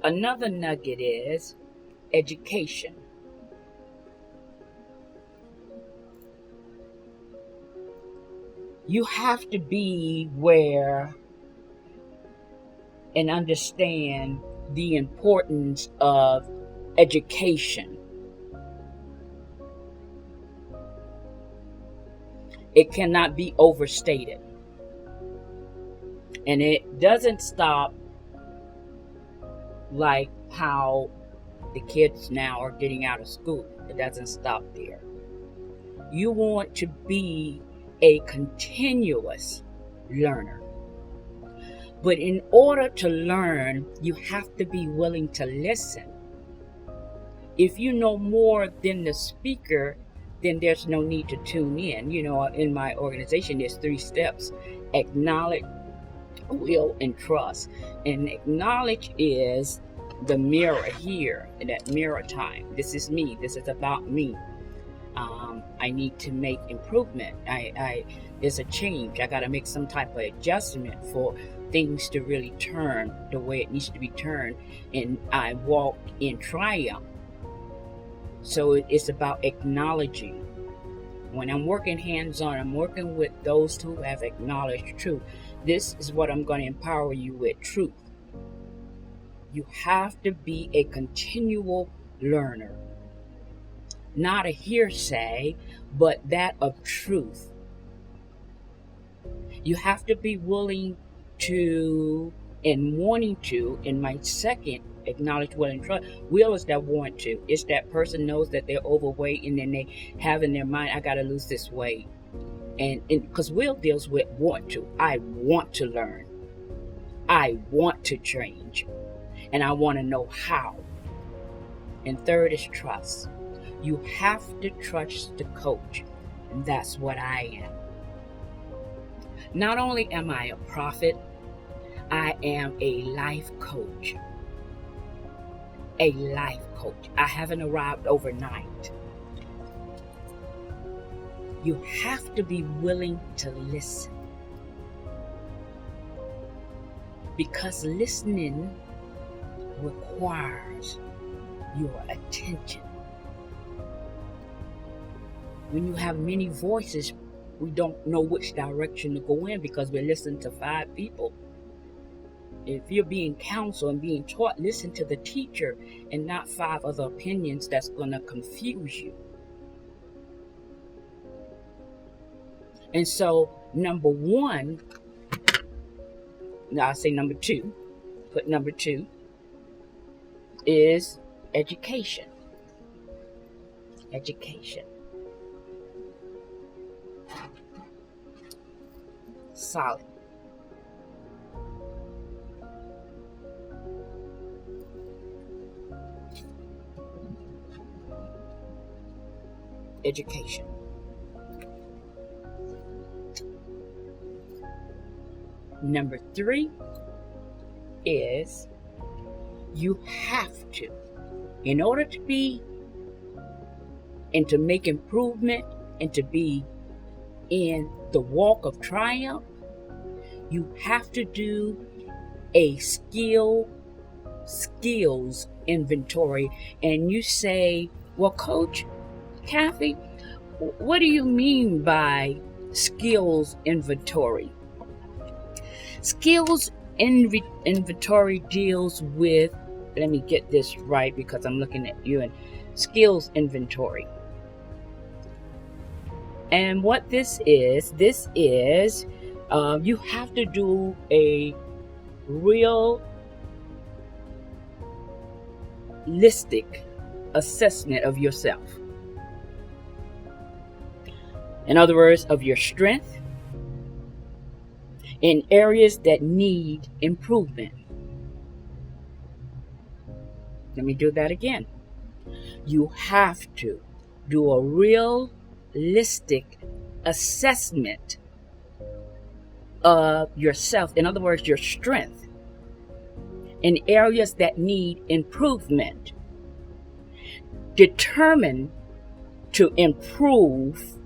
Another nugget is education. You have to be aware and understand the importance of education. It cannot be overstated. And it doesn't stop like how the kids now are getting out of school. It doesn't stop there. You want to be a continuous learner. But in order to learn, you have to be willing to listen. If you know more than the speaker, then there's no need to tune in. In my organization, there's 3 steps: acknowledge, will, and trust. And acknowledge is the mirror here, that mirror time. This is me. This is about me. I need to make improvement. There's a change. I got to make some type of adjustment for things to really turn the way it needs to be turned. And I walk in triumph. So it's about acknowledging. When I'm working hands-on, I'm working with those who have acknowledged truth. This is what I'm going to empower you with: truth. You have to be a continual learner. Not a hearsay, but that of truth. You have to be willing to and wanting to. In my second, acknowledge, will, and trust. Will is that want to. It's that person knows that they're overweight and then they have in their mind, I got to lose this weight. And because will deals with want to. I want to learn. I want to change. And I want to know how. And third is trust. You have to trust the coach. And that's what I am. Not only am I a prophet, I am a life coach. A life coach. I haven't arrived overnight. You have to be willing to listen. Because listening requires your attention. When you have many voices, we don't know which direction to go in because we're listening to 5 people. If you're being counseled and being taught, listen to the teacher and not 5 other opinions that's going to confuse you. And so, number 1, now I'll say number 2, but number 2 is education. Education. Solid. Education. Number 3 is you have to, in order to be and to make improvement and to be in the walk of triumph, you have to do a skills inventory. And you say, well, Coach Kathy, what do you mean by skills inventory? Skills inventory deals with, let me get this right because I'm looking at you, and skills inventory. And what this is you have to do a realistic assessment of yourself. In other words, of your strength in areas that need improvement. Let me do that again. You have to do a realistic assessment of yourself. In other words, your strength in areas that need improvement. Determine to improve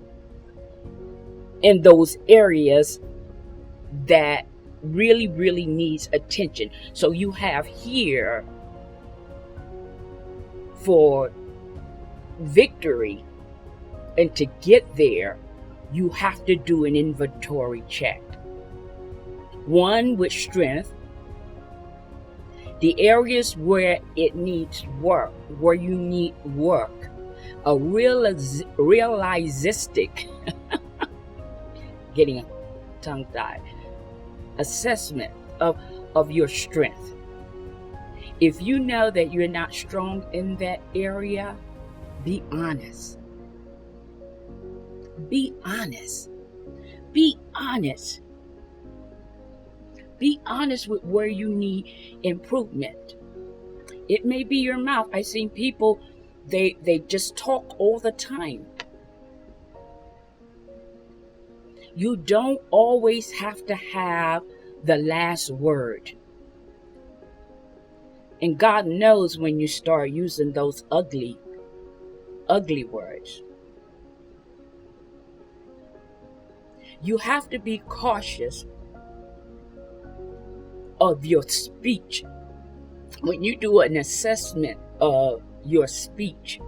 in those areas that really needs attention. So you have here for victory and to get there, you have to do an inventory check. One, with strength, the areas where it needs work, where you need work, a realistic, getting tongue-tied, assessment of your strength. If you know that you're not strong in that area, be honest. Be honest. Be honest. Be honest with where you need improvement. It may be your mouth. I've seen people, they just talk all the time. You don't always have to have the last word. And God knows when you start using those ugly words. You have to be cautious of your speech. When you do an assessment of your speech,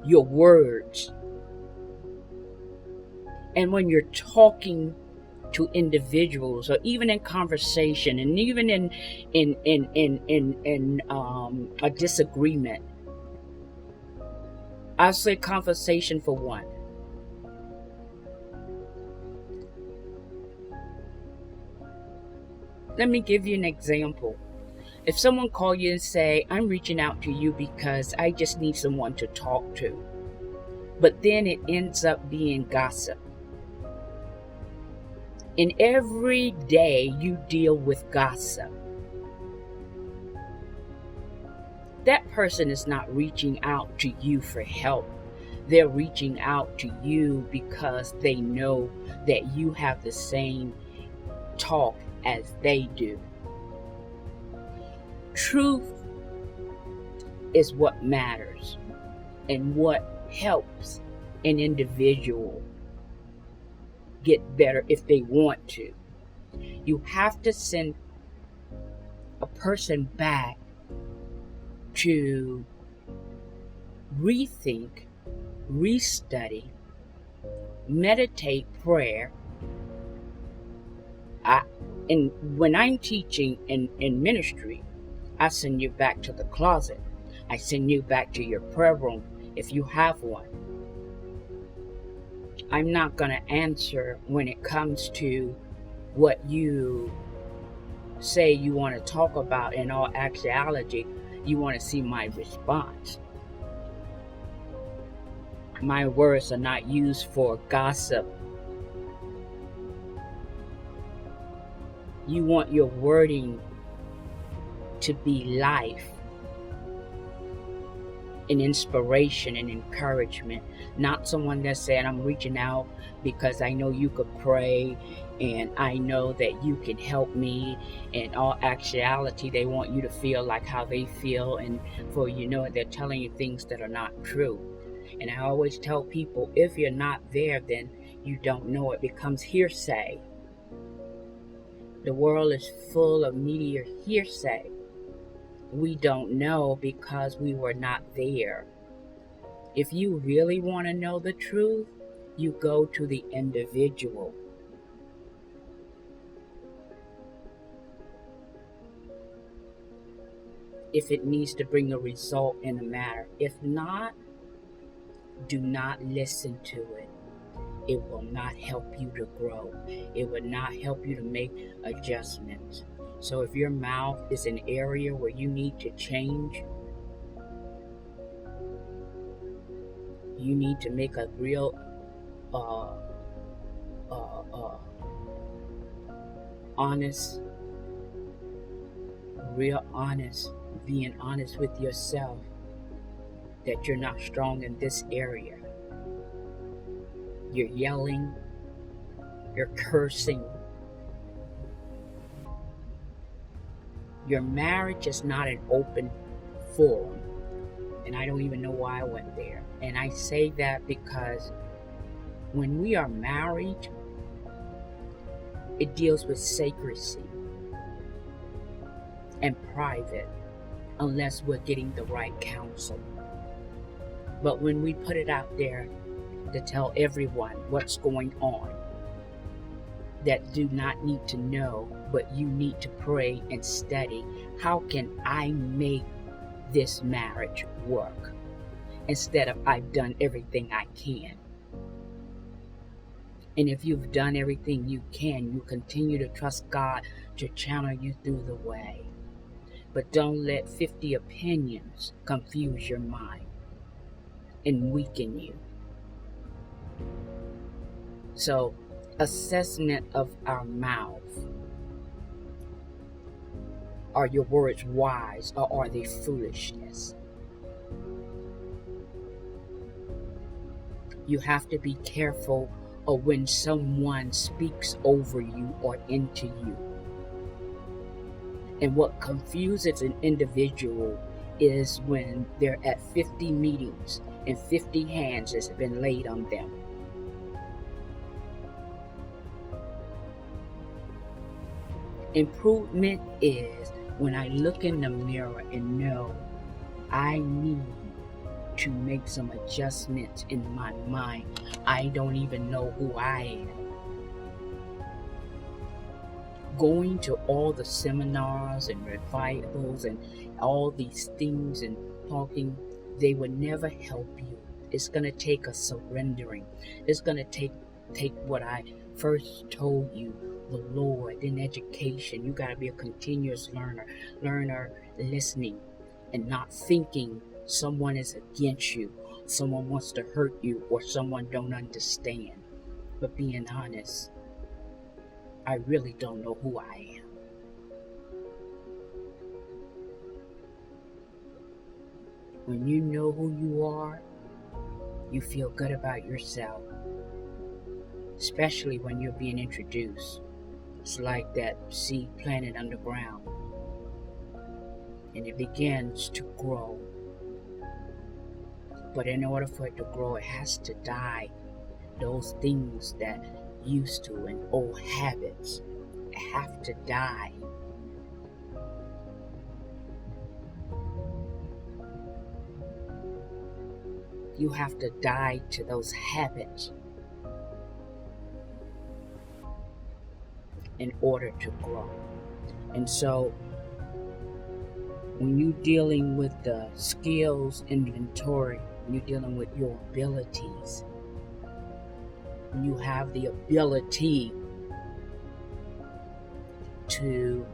your words, and when you're talking to individuals, or even in conversation, and even in a disagreement, I'll say conversation for one. Let me give you an example. If someone call you and say, I'm reaching out to you because I just need someone to talk to, but then it ends up being gossip. And every day you deal with gossip. That person is not reaching out to you for help. They're reaching out to you because they know that you have the same talk as they do. Truth is what matters and what helps an individual get better if they want to. You have to send a person back to rethink, restudy, meditate, prayer. And when I'm teaching in ministry, I send you back to the closet. I send you back to your prayer room if you have one. I'm not going to answer when it comes to what you say you want to talk about. In all actuality, you want to see my response. My words are not used for gossip. You want your wording to be life and inspiration and encouragement, not someone that's saying, I'm reaching out because I know you could pray and I know that you can help me. In all actuality, they want you to feel like how they feel, and for they're telling you things that are not true. And I always tell people, if you're not there, then you don't know. It becomes hearsay. The world is full of media hearsay. We don't know because we were not there. If you really want to know the truth, you go to the individual. If it needs to bring a result in a matter. If not, do not listen to it. It will not help you to grow. It will not help you to make adjustments. So if your mouth is an area where you need to change, you need to make a real being honest with yourself that you're not strong in this area. You're yelling, you're cursing. Your marriage is not an open forum. And I don't even know why I went there. And I say that because when we are married, it deals with secrecy and private. unless we're getting the right counsel. But when we put it out there to tell everyone what's going on that do not need to know, but you need to pray and study, how can I make this marriage work? Instead of I've done everything I can. And if you've done everything you can, you continue to trust God to channel you through the way. But don't let 50 opinions confuse your mind and weaken you. So, assessment of our mouth. Are your words wise or are they foolishness? You have to be careful of when someone speaks over you or into you. And what confuses an individual is when they're at 50 meetings and 50 hands has been laid on them. Improvement is when I look in the mirror and know I need to make some adjustments in my mind. I don't even know who I am. Going to all the seminars and revivals and all these things and talking, they will never help you. It's going to take a surrendering. It's going to take what I first told you, the Lord, in education. You got to be a continuous learner listening and not thinking someone is against you, someone wants to hurt you, or someone don't understand. But being honest, I really don't know who I am. When you know who you are, you feel good about yourself, especially when you're being introduced. It's like that seed planted underground, and it begins to grow. But in order for it to grow, it has to die. Those things that used to and old habits have to die. You have to die to those habits in order to grow. And so when you're dealing with the skills inventory, you're dealing with your abilities. You have the ability to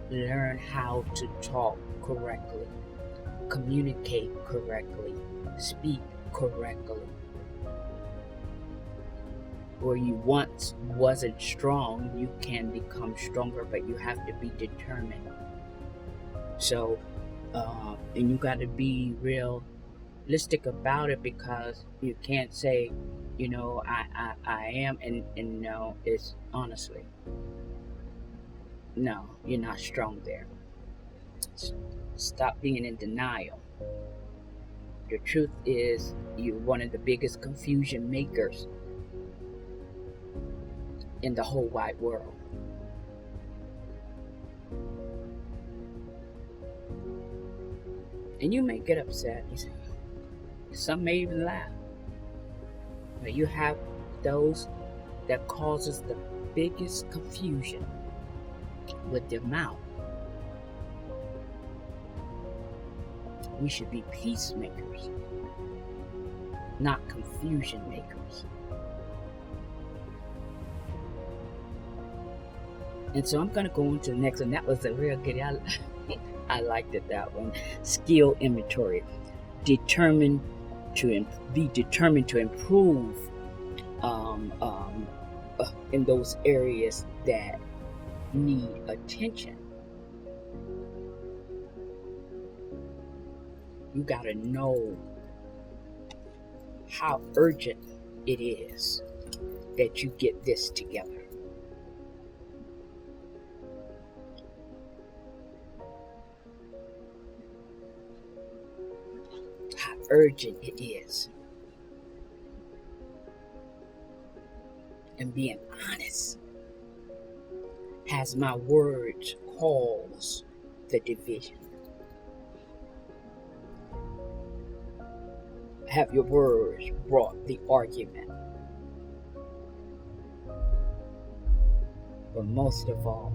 learn how to talk correctly, communicate correctly, speak correctly. Where you once wasn't strong, you can become stronger, but you have to be determined. So, and you got to be realistic about it, because you can't say, I am, and no, it's honestly, no, you're not strong there. Stop being in denial. The truth is, you're one of the biggest confusion makers in the whole wide world. And you may get upset. Some may even laugh. But you have those that causes the biggest confusion with their mouth. We should be peacemakers, not confusion makers. And so I'm going to go into the next one. That was a real good. I liked it, that one. Skill inventory. Be determined to improve in those areas that need attention. You got to know how urgent it is that you get this together. How urgent it is. And being honest. Has my words caused the division? have your words brought the argument? But most of all,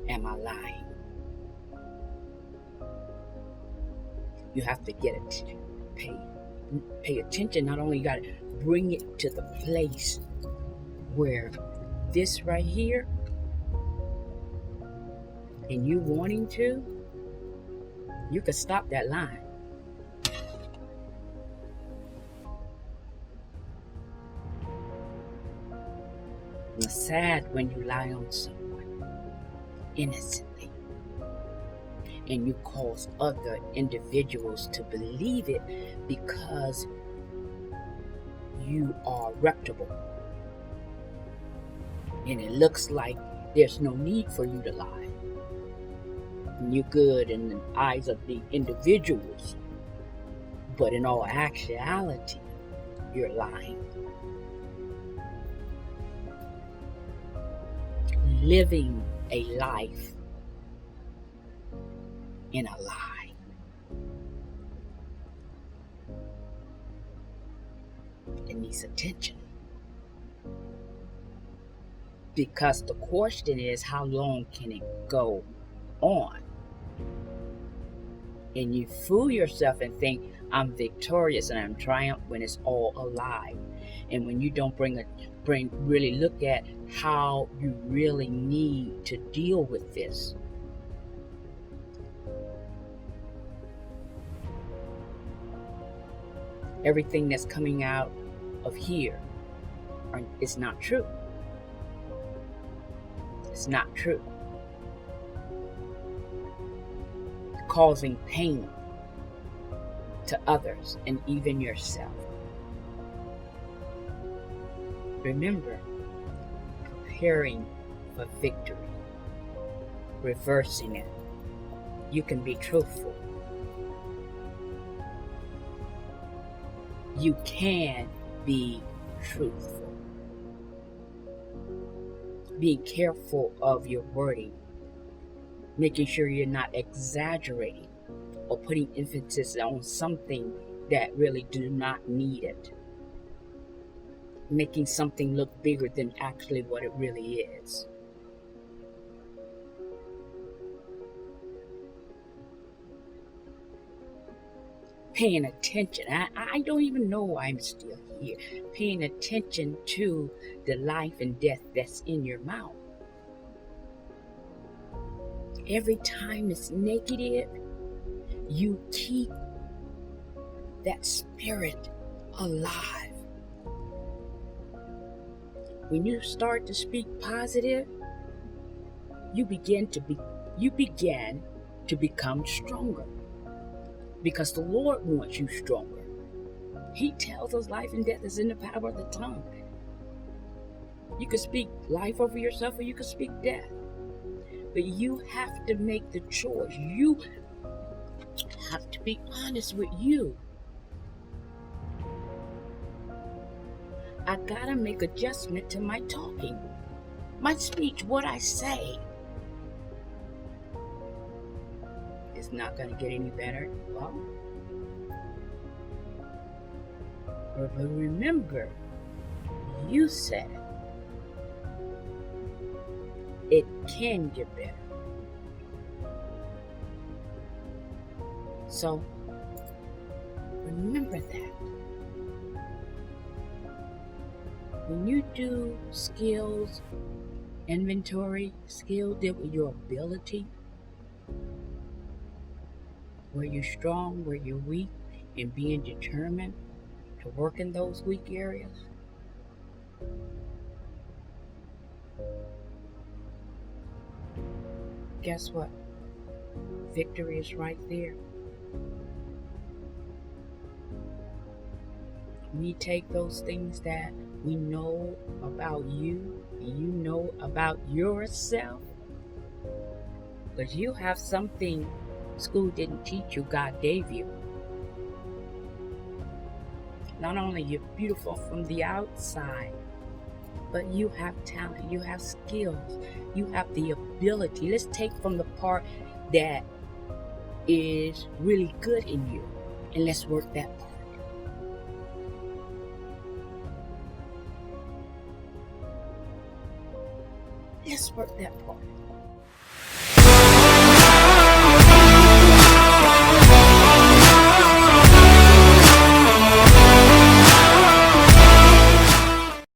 am I lying? You have to get it. Pay attention. Not only you got to bring it to the place where this right here, and you wanting to, you could stop that line. It's sad when you lie on someone innocently and you cause other individuals to believe it because you are reputable. And it looks like there's no need for you to lie. And you're good in the eyes of the individuals. But in all actuality, you're lying. Living a life in a lie. It needs attention. Because the question is, how long can it go on? And you fool yourself and think, I'm victorious and I'm triumphant, when it's all a lie. And when you don't really look at how you really need to deal with this. Everything that's coming out of here is not true. It's not true. Causing pain to others and even yourself. Remember, preparing for victory, reversing it. You can be truthful. You can be truthful. Being careful of your wording, making sure you're not exaggerating or putting emphasis on something that really do not need it. Making something look bigger than actually what it really is. Paying attention. I don't even know why I'm still here. Paying attention to the life and death that's in your mouth. Every time it's negative, you keep that spirit alive. When you start to speak positive, you begin to become stronger. Because the Lord wants you stronger. He tells us life and death is in the power of the tongue. You can speak life over yourself or you can speak death. But you have to make the choice. You have to be honest with you. I gotta make adjustment to my talking, my speech, what I say. It's not gonna get any better. Well, but remember, you said it can get better. So remember that. When you do skills, inventory, skill deal with your ability, where you're strong, where you're weak, and being determined to work in those weak areas. Guess what? Victory is right there. We take those things that we know about you and you know about yourself, because you have something school didn't teach you, God gave you. Not only you're beautiful from the outside, but you have talent, you have skills, you have the ability. Let's take from the part that is really good in you. And let's work that part. Let's work that part.